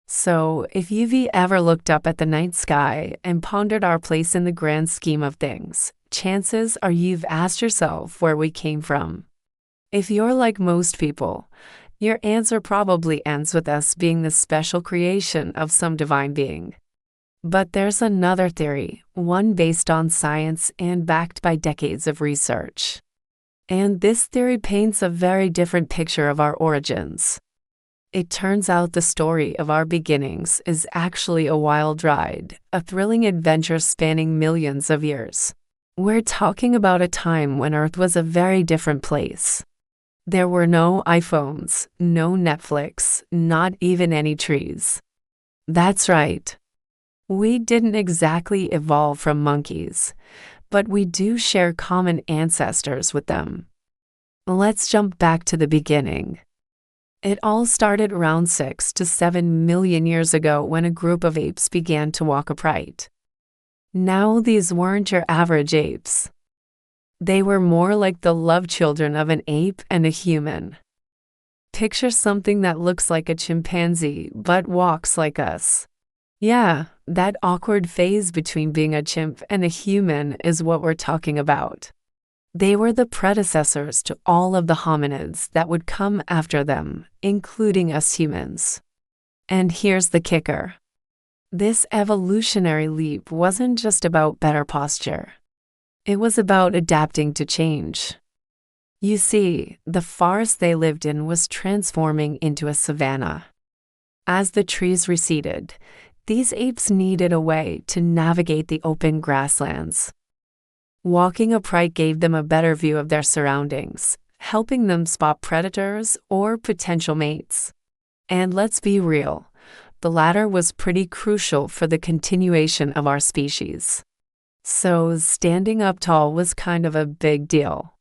So, if you've ever looked up at the night sky and pondered our place in the grand scheme of things, chances are you've asked yourself where we came from. If you're like most people, your answer probably ends with us being the special creation of some divine being. But there's another theory, one based on science and backed by decades of research. And this theory paints a very different picture of our origins. It turns out the story of our beginnings is actually a wild ride, a thrilling adventure spanning millions of years. We're talking about a time when Earth was a very different place. There were no iPhones, no Netflix, not even any trees. That's right. We didn't exactly evolve from monkeys, but we do share common ancestors with them. Let's jump back to the beginning. It all started around 6 to 7 million years ago when a group of apes began to walk upright. Now, these weren't your average apes. They were more like the love children of an ape and a human. Picture something that looks like a chimpanzee but walks like us. Yeah, that awkward phase between being a chimp and a human is what we're talking about. They were the predecessors to all of the hominids that would come after them, including us humans. And here's the kicker. This evolutionary leap wasn't just about better posture. It was about adapting to change. You see, the forest they lived in was transforming into a savanna. As the trees receded, these apes needed a way to navigate the open grasslands. Walking upright gave them a better view of their surroundings, helping them spot predators or potential mates. And let's be real, the latter was pretty crucial for the continuation of our species. So standing up tall was kind of a big deal.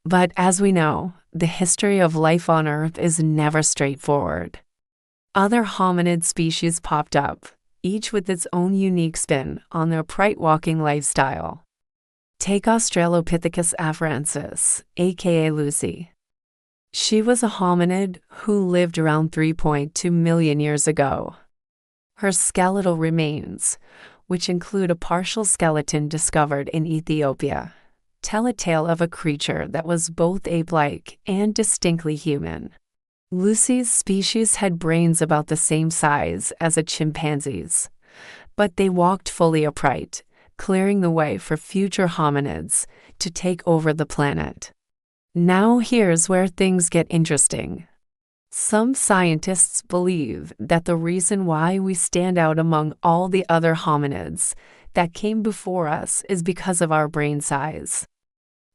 But as we know, the history of life on Earth is never straightforward. Other hominid species popped up, each with its own unique spin on the upright walking lifestyle. Take Australopithecus afarensis, aka Lucy. She was a hominid who lived around 3.2 million years ago. Her skeletal remains, which include a partial skeleton discovered in Ethiopia, tell a tale of a creature that was both ape-like and distinctly human. Lucy's species had brains about the same size as a chimpanzee's, but they walked fully upright, clearing the way for future hominids to take over the planet. Now here's where things get interesting. Some scientists believe that the reason why we stand out among all the other hominids that came before us is because of our brain size.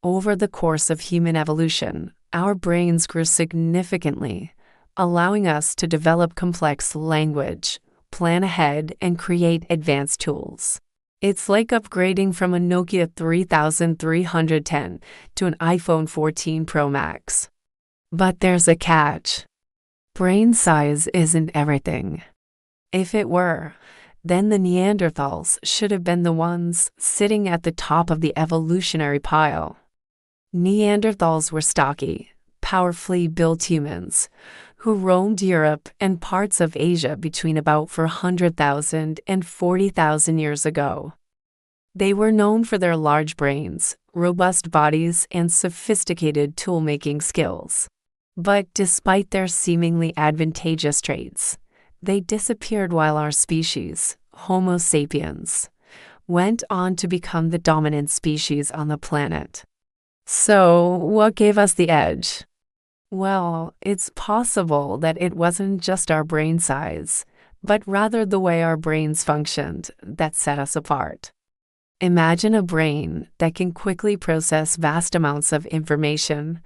Over the course of human evolution, our brains grew significantly, allowing us to develop complex language, plan ahead, and create advanced tools. It's like upgrading from a Nokia 3310 to an iPhone 14 Pro Max. But there's a catch. Brain size isn't everything. If it were, then the Neanderthals should have been the ones sitting at the top of the evolutionary pile. Neanderthals were stocky, powerfully built humans who roamed Europe and parts of Asia between about 400,000 and 40,000 years ago. They were known for their large brains, robust bodies, and sophisticated tool-making skills. But despite their seemingly advantageous traits, they disappeared while our species, Homo sapiens, went on to become the dominant species on the planet. So, what gave us the edge? Well, it's possible that it wasn't just our brain size, but rather the way our brains functioned that set us apart. Imagine a brain that can quickly process vast amounts of information,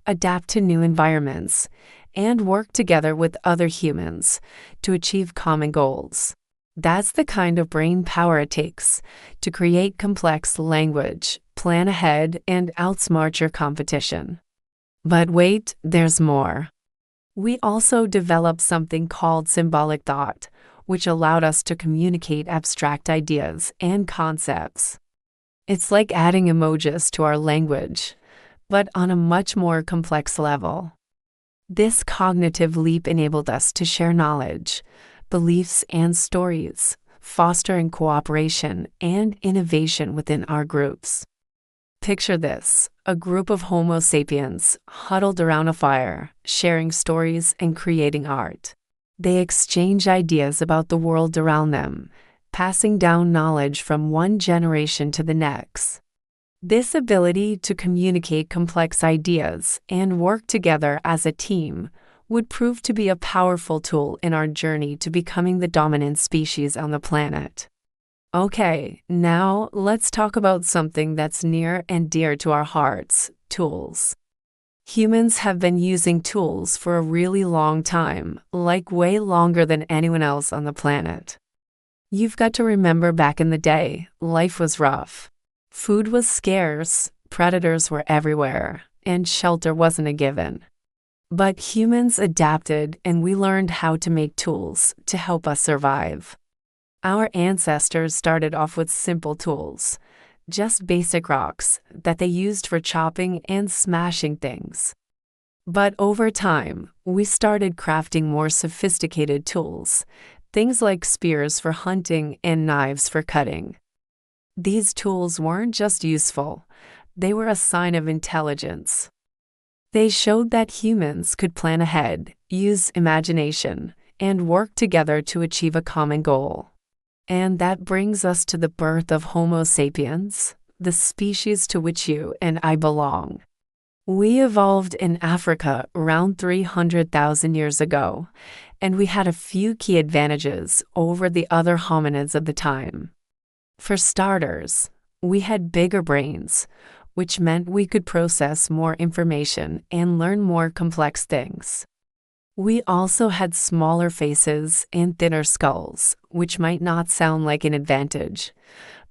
adapt to new environments, and work together with other humans to achieve common goals. That's the kind of brain power it takes to create complex language, plan ahead, and outsmart your competition. But wait, there's more. We also developed something called symbolic thought, which allowed us to communicate abstract ideas and concepts. It's like adding emojis to our language, but on a much more complex level. This cognitive leap enabled us to share knowledge, beliefs, and stories, fostering cooperation and innovation within our groups. Picture this: a group of Homo sapiens huddled around a fire, sharing stories and creating art. They exchange ideas about the world around them, passing down knowledge from one generation to the next. This ability to communicate complex ideas and work together as a team would prove to be a powerful tool in our journey to becoming the dominant species on the planet. Okay, now let's talk about something that's near and dear to our hearts: tools. Humans have been using tools for a really long time, like way longer than anyone else on the planet. You've got to remember, back in the day, life was rough. Food was scarce, predators were everywhere, and shelter wasn't a given. But humans adapted, and we learned how to make tools to help us survive. Our ancestors started off with simple tools, just basic rocks that they used for chopping and smashing things. But over time, we started crafting more sophisticated tools, things like spears for hunting and knives for cutting. These tools weren't just useful, they were a sign of intelligence. They showed that humans could plan ahead, use imagination, and work together to achieve a common goal. And that brings us to the birth of Homo sapiens, the species to which you and I belong. We evolved in Africa around 300,000 years ago, and we had a few key advantages over the other hominids of the time. For starters, we had bigger brains, which meant we could process more information and learn more complex things. We also had smaller faces and thinner skulls, which might not sound like an advantage,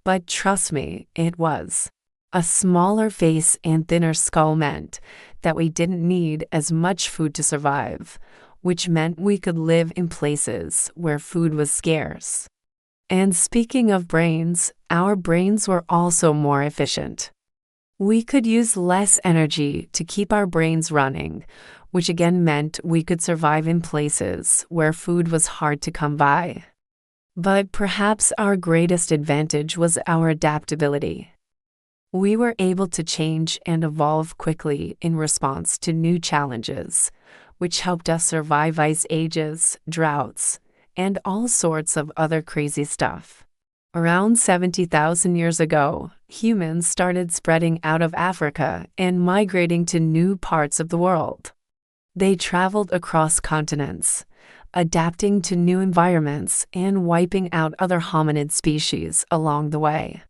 but trust me, it was. A smaller face and thinner skull meant that we didn't need as much food to survive, which meant we could live in places where food was scarce. And speaking of brains, our brains were also more efficient. We could use less energy to keep our brains running, which again meant we could survive in places where food was hard to come by. But perhaps our greatest advantage was our adaptability. We were able to change and evolve quickly in response to new challenges, which helped us survive ice ages, droughts, and all sorts of other crazy stuff. Around 70,000 years ago, humans started spreading out of Africa and migrating to new parts of the world. They traveled across continents, adapting to new environments and wiping out other hominid species along the way.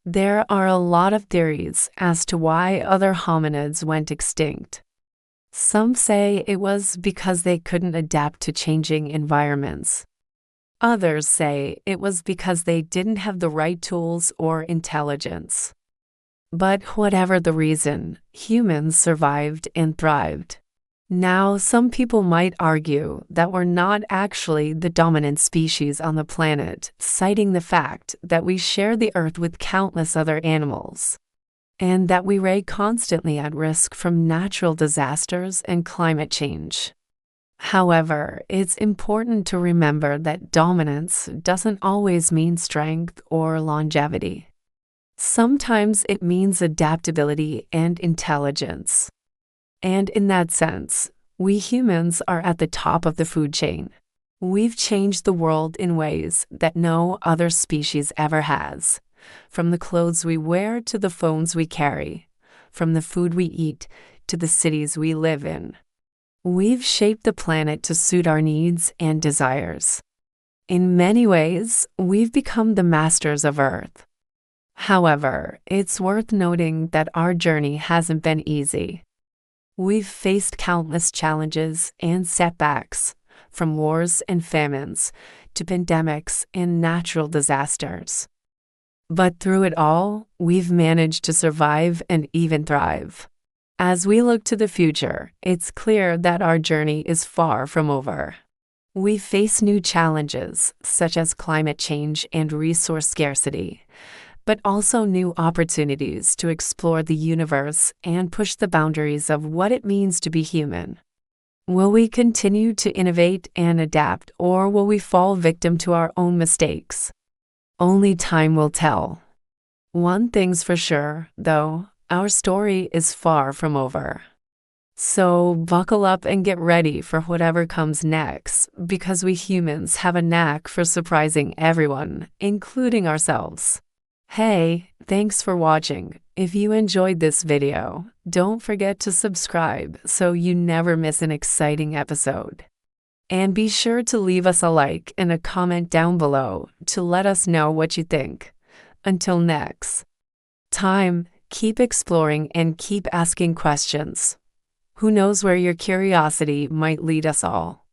There are a lot of theories as to why other hominids went extinct. Some say it was because they couldn't adapt to changing environments. Others say it was because they didn't have the right tools or intelligence. But whatever the reason, humans survived and thrived. Now, some people might argue that we're not actually the dominant species on the planet, citing the fact that we share the Earth with countless other animals, and that we are constantly at risk from natural disasters and climate change. However, it's important to remember that dominance doesn't always mean strength or longevity. Sometimes it means adaptability and intelligence. And in that sense, we humans are at the top of the food chain. We've changed the world in ways that no other species ever has. From the clothes we wear to the phones we carry, from the food we eat to the cities we live in. We've shaped the planet to suit our needs and desires. In many ways, we've become the masters of Earth. However, it's worth noting that our journey hasn't been easy. We've faced countless challenges and setbacks, from wars and famines to pandemics and natural disasters. But through it all, we've managed to survive and even thrive. As we look to the future, it's clear that our journey is far from over. We face new challenges, such as climate change and resource scarcity, but also new opportunities to explore the universe and push the boundaries of what it means to be human. Will we continue to innovate and adapt, or will we fall victim to our own mistakes? Only time will tell. One thing's for sure, though, our story is far from over. So buckle up and get ready for whatever comes next, because we humans have a knack for surprising everyone, including ourselves. Hey, thanks for watching. If you enjoyed this video, don't forget to subscribe so you never miss an exciting episode. And be sure to leave us a like and a comment down below to let us know what you think. Until next time, keep exploring and keep asking questions. Who knows where your curiosity might lead us all?